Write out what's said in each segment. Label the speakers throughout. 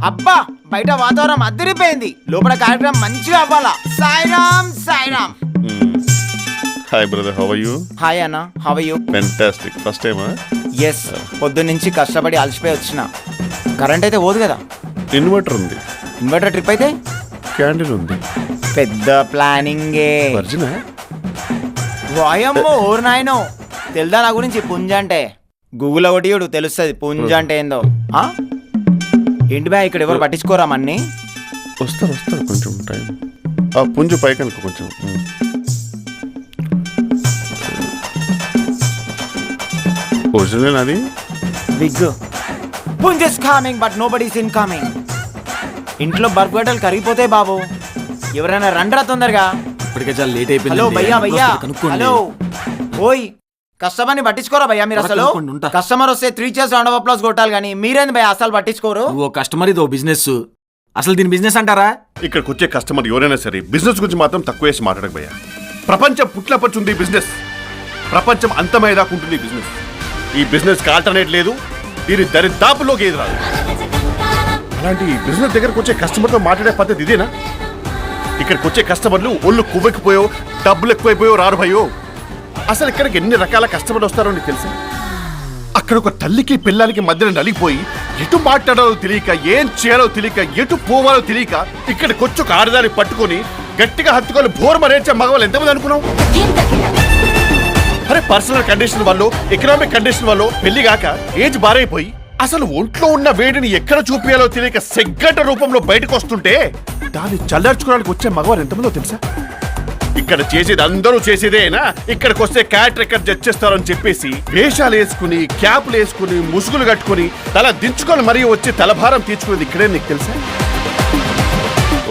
Speaker 1: అబ్బా బయట వాతావరణం అదిరిపోయింది, లోపల కార్యక్రమం మంచిగా అవ్వాలా. Sairam Sairam.
Speaker 2: Hi brother, how are you?
Speaker 1: Hi అన్న, how are you?
Speaker 2: Fantastic. First టైమా?
Speaker 1: ఎస్, పొద్దున్నుంచి కష్టపడి అలసిపోయి వచ్చిన. కరెంట్ అయితే పోదు కదా.
Speaker 2: ఇన్వర్టర్ ఉంది.
Speaker 1: ఇన్వర్టర్ ట్రిప్ అయితే
Speaker 2: క్యాండిల్ ఉంది.
Speaker 1: పెద్ద ప్లానింగే.
Speaker 2: వర్జినా?
Speaker 1: వాయమ్మో ఓరు నాయనో, తెలుదా నా గురించి పుంజ అంటే? గూగుల్లో కొట్టియుడు తెలుస్తుంది పుంజ అంటే ఏందో. ఏంటి బా ఇక్కడ ఎవరు పట్టించుకోరా మన్ని?
Speaker 2: వస్తారు కొంచెం టైం. ఆ పుంజు పైకి అనుకో కొంచెం. ఒరిజినల్ అది
Speaker 1: బిగ్ పుంజ్ is coming but nobody is in coming. ఇంట్లో బర్ఫ్ గడ్డలు కరిగిపోతాయి బాబు, ఎవరైనా రండ్రా తొందరగా.
Speaker 3: ఇప్పటికే చాలా లేట్ అయిపోయింది.
Speaker 1: హలో భయ్యా భయ్యా, హలో ఓయ్ కస్టమర్ని పట్టించుకోరా భయ్యా మీరు? అసలు కస్టమర్ వస్తే 3 cheers రౌండ్ ఆఫ్ అప్లాస్ కొట్టాలి, కానీ మీరేంది భయ్యా అసలు పట్టించుకోరు?
Speaker 3: ఓ కస్టమర్ ఇది ఓ బిజినెస్. అసలు దీని బిజినెస్ అంటారా?
Speaker 2: ఇక్కడికి వచ్చే కస్టమర్ ఎవరైనా సరే బిజినెస్ గురించి మాత్రం తక్కువ వేసి మాట్లాడకపోయా. ప్రపంచం పుట్లపచ్చుంది బిజినెస్, ప్రపంచం అంతమయ్యేదాకా ఉంటుంది బిజినెస్. ఈ బిజినెస్ కి ఆల్టర్నేట్ లేదు, దీని దరిదాపులోకి ఏది రాదు. అలాంటి బిజినెస్ దగ్గరకు వచ్చే కస్టమర్తో మాట్లాడే పద్ధతి ఇదేనా? ఇక్కడికి వచ్చే కస్టమర్లు ఒళ్ళు కువ్వెక్కిపోయో డబ్బులు ఎక్కువైపోయో రారు భయో. అసలు ఇక్కడికి ఎన్ని రకాల కస్టమర్లు వస్తారో నీకు తెలుసా? అక్కడ ఒక తల్లికి పిల్లలకి మధ్యన నలిగిపోయి ఎటు మాట్లాడాలో తెలియక, ఏం చేయాలో తెలియక, ఎటు పోవాలో తెలియక ఇక్కడికి వచ్చి ఒక ఆడదాన్ని పట్టుకొని గట్టిగా హత్తుకొని బోర్మరేర్చే మగవాళ్ళు ఎంతమంది అనుకున్నావు? అరే పర్సనల్ కండిషన్ వల్ల, ఎకనామిక్ కండిషన్ వల్ల పెళ్లి కాక ఏజ్ బారైపోయి అసలు ఒంట్లో ఉన్న వేడిని ఎక్కడ చూపించాలో తెలియక సెగ్గట రూపంలో బయటకు వస్తుంటే దాన్ని చల్లార్చుకోవడానికి వచ్చే మగవారు ఎంతమందో తెలుసా? ఇక్కడ చేసేది అందరూ చేసేదేనా? ఇక్కడికి వస్తే క్యాట్ రికార్డ్ జడ్జ్ చేస్తారని చెప్పేసి వేషాలు వేసుకుని, క్యాప్లు వేసుకుని, ముసుగులు కట్టుకుని, తల దించుకొని మరీ వచ్చి తలభారం తీర్చుకునేది ఇక్కడే. నీకు తెలుసా?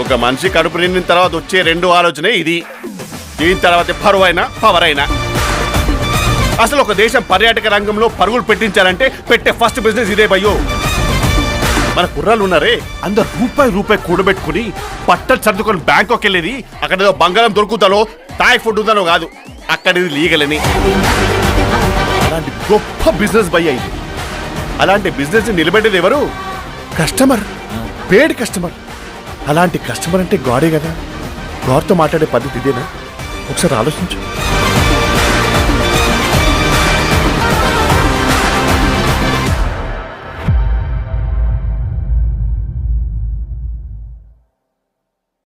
Speaker 2: ఒక మనిషి కడుపు నిండిన తర్వాత వచ్చే 2 ఆలోచనే ఇది. దీని తర్వాత పరువైనా పవర్ అయినా. అసలు ఒక దేశం పర్యాటక రంగంలో పరుగులు పెట్టించాలంటే పెట్టే ఫస్ట్ బిజినెస్ ఇదే భయ్యో. మన కుర్రాళ్ళు ఉన్నారే, అందరు రూపాయి కూడబెట్టుకుని పట్టలు సర్దుకొని బ్యాంకాక్ వెళ్ళేది అక్కడ ఏదో బంగారం దొరుకుతాలో థాయ్ ఫుడ్ ఉందనో కాదు, అక్కడ ఇది లీగలని. అలాంటి గొప్ప బిజినెస్ భయ్య ఇది. అలాంటి బిజినెస్ నిలబెట్టేది ఎవరు? కస్టమర్, పేడ్ కస్టమర్. అలాంటి కస్టమర్ అంటే గాడే కదా. గాడ్తో మాట్లాడే పద్ధతి ఇదేనా? ఒకసారి ఆలోచించు.